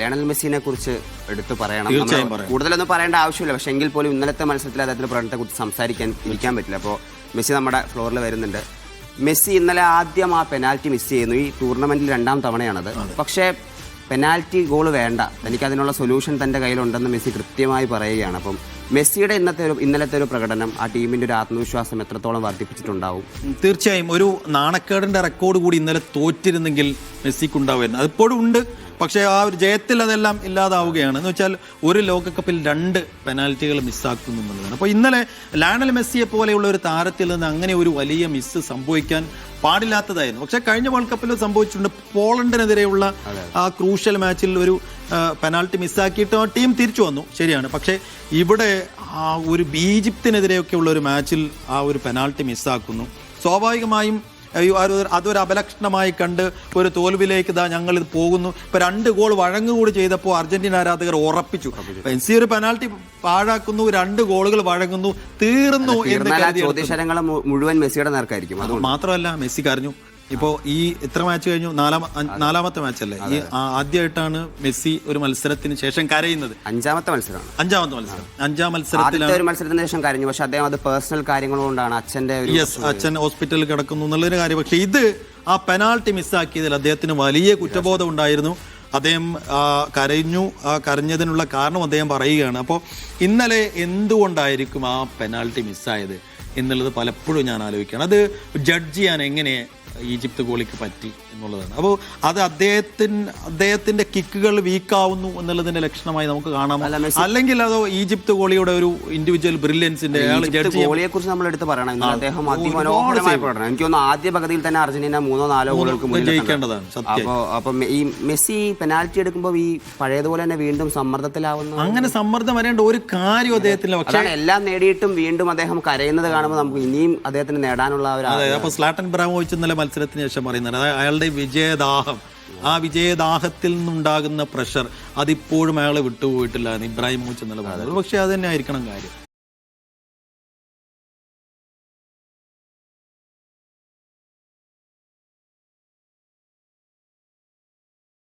Lionel മെസ്സിനെ കുറിച്ച് എടുത്തു പറയണം. തീർച്ചയായും കൂടുതലൊന്നും പറയേണ്ട ആവശ്യമില്ല. പക്ഷെ എങ്കിൽ പോലും ഇന്നലത്തെ മത്സരത്തിൽ അദ്ദേഹത്തിന്റെ പ്രകടനത്തെ കുറിച്ച് ഇരിക്കാൻ പറ്റില്ല. അപ്പോൾ മെസ്സി നമ്മുടെ ഫ്ലോറിൽ വരുന്നുണ്ട്. മെസ്സി ഇന്നലെ ആദ്യം ആ പെനാൽറ്റി മിസ് ചെയ്യുന്നു. ഈ ടൂർണമെന്റിൽ 2ാം തവണയാണത്. പക്ഷേ പെനാൽറ്റി ഗോൾ വേണ്ട, തനിക്ക് അതിനുള്ള സൊല്യൂഷൻ തൻ്റെ കയ്യിലുണ്ടെന്ന് മെസ്സി കൃത്യമായി പറയുകയാണ്. അപ്പം മെസ്സിയുടെ ഇന്നലത്തെ ഒരു പ്രകടനം ആ ടീമിന്റെ ഒരു ആത്മവിശ്വാസം എത്രത്തോളം വർദ്ധിപ്പിച്ചിട്ടുണ്ടാവും? തീർച്ചയായും ഒരു നാണക്കേടിന്റെ റെക്കോർഡ് കൂടി ഇന്നലെ തോറ്റിരുന്നെങ്കിൽ മെസ്സിക്കുണ്ടാവുമായിരുന്നു. അതിപ്പോഴും ഉണ്ട്, പക്ഷേ ആ ഒരു ജയത്തിൽ അതെല്ലാം ഇല്ലാതാവുകയാണ്. എന്ന് വെച്ചാൽ ഒരു ലോകകപ്പിൽ 2 പെനാൽറ്റികൾ മിസ്സാക്കുന്നു എന്നുള്ളതാണ്. അപ്പോൾ ഇന്നലെ ലയണൽ മെസ്സിയെ പോലെയുള്ള ഒരു താരത്തിൽ നിന്ന് അങ്ങനെ ഒരു വലിയ മിസ് സംഭവിക്കാൻ പാടില്ലാത്തതായിരുന്നു. പക്ഷേ കഴിഞ്ഞ വേൾഡ് കപ്പിൽ സംഭവിച്ചിട്ടുണ്ട്. പോളണ്ടിനെതിരെയുള്ള ആ ക്രൂഷ്യൽ മാച്ചിൽ ഒരു പെനാൽറ്റി മിസ്സാക്കിയിട്ട് ആ ടീം തിരിച്ചു വന്നു, ശരിയാണ്. പക്ഷേ ഇവിടെ ആ ഒരു ഈജിപ്തിനെതിരെയൊക്കെയുള്ള ഒരു മാച്ചിൽ ആ ഒരു പെനാൽറ്റി മിസ്സാക്കുന്നു. സ്വാഭാവികമായും അതൊരു അപലക്ഷണമായി കണ്ട് ഒരു തോൽവിയിലേക്ക് ഞങ്ങളിത് പോകുന്നു. ഇപ്പൊ 2 ഗോൾ വഴങ്ങുകൂടി ചെയ്തപ്പോൾ അർജന്റീന ആരാധകർ ഉറപ്പിച്ചു മെസ്സി ഒരു പെനാൽറ്റി പാഴാക്കുന്നു, 2 ഗോളുകൾ വഴങ്ങുന്നു, തീർന്നു എന്ന് ചോദ്യശരങ്ങൾ മുഴുവൻ മെസ്സിയുടെ നേർക്കായിരിക്കും. അത് മാത്രമല്ല മെസ്സി കരഞ്ഞു. ഇപ്പോൾ ഈ എത്ര മാച്ച് കഴിഞ്ഞു? 4ാമത്തെ മാച്ചല്ലേ? ഈ ആദ്യമായിട്ടാണ് മെസ്സി ഒരു മത്സരത്തിന് ശേഷം കരയുന്നത്. 5ാമത്തെ മത്സരം. 5ാം മത്സരത്തിലാണ് ഒരു മത്സരത്തിന് ശേഷം കരഞ്ഞു. പക്ഷെ അദ്ദേഹം അത് പേഴ്സണൽ കാര്യങ്ങൾ കൊണ്ടാണ് അച്ഛൻ ഹോസ്പിറ്റലിൽ കിടക്കുന്നു എന്നുള്ളൊരു കാര്യം. പക്ഷെ ഇത് ആ പെനാൾട്ടി മിസ്സാക്കിയതിൽ അദ്ദേഹത്തിന് വലിയ കുറ്റബോധം ഉണ്ടായിരുന്നു. അദ്ദേഹം കരഞ്ഞു. ആ കരഞ്ഞതിനുള്ള കാരണം അദ്ദേഹം പറയുകയാണ്. അപ്പോൾ ഇന്നലെ എന്തുകൊണ്ടായിരിക്കും ആ പെനാൾട്ടി മിസ്സായത് എന്നുള്ളത് പലപ്പോഴും ഞാൻ ആലോചിക്കുകയാണ്. അത് ജഡ്ജ് ചെയ്യാൻ എങ്ങനെ ഈജിപ്ത് ഗോളിക്ക് പറ്റി എന്നുള്ളതാണ്. അപ്പോൾ അത് അദ്ദേഹത്തിന്റെ കിക്കുകൾ വീക്കാവുന്നു എന്നുള്ളതിന്റെ ലക്ഷണമായി നമുക്ക് കാണാം. അല്ലെങ്കിൽ അതോ ഈജിപ്ത് ഗോളിയുടെ ഒരു ഇൻഡിവിജ്വൽ ബ്രില്യൻസിന്റെ ഗോളിയെ കുറിച്ച് നമ്മൾ എടുത്ത് പറയണം. അദ്ദേഹം അതിമനോഹരമായി പ്രകടനം. എനിക്ക് തോന്നുന്നു ആദ്യ പകുതിയിൽ തന്നെ അർജന്റീന 3-4 ഗോളുകൾക്ക് ജയിക്കേണ്ടതാണ്. അപ്പം ഈ മെസ്സി പെനാൽറ്റി എടുക്കുമ്പോൾ ഈ പഴയതുപോലെ തന്നെ വീണ്ടും സമ്മർദ്ദത്തിലാവുന്നു. അങ്ങനെ സമ്മർദ്ദം വരേണ്ട ഒരു കാര്യം അദ്ദേഹത്തിന്. പക്ഷേ എല്ലാം നേടിയിട്ടും വീണ്ടും അദ്ദേഹം കരയുന്നത് കാണുമ്പോൾ നമുക്ക് ഇനിയും അദ്ദേഹത്തിന് നേടാനുള്ള അപ്പോൾ സ്ലാട്ടൻ ഇബ്രാഹിമോവിച്ച് ഇന്നലെ മത്സരത്തിന് ശേഷം പറയുന്നത് അയാളുടെ വിജയദാഹം, ആ വിജയദാഹത്തിൽ നിന്നുണ്ടാകുന്ന പ്രഷർ അതിപ്പോഴും അയാൾ വിട്ടുപോയിട്ടില്ല എന്ന് ഇബ്രാഹിമോവിച്ച് ഇന്നലെ പറഞ്ഞത്. പക്ഷെ അത് തന്നെ ആയിരിക്കണം കാര്യം.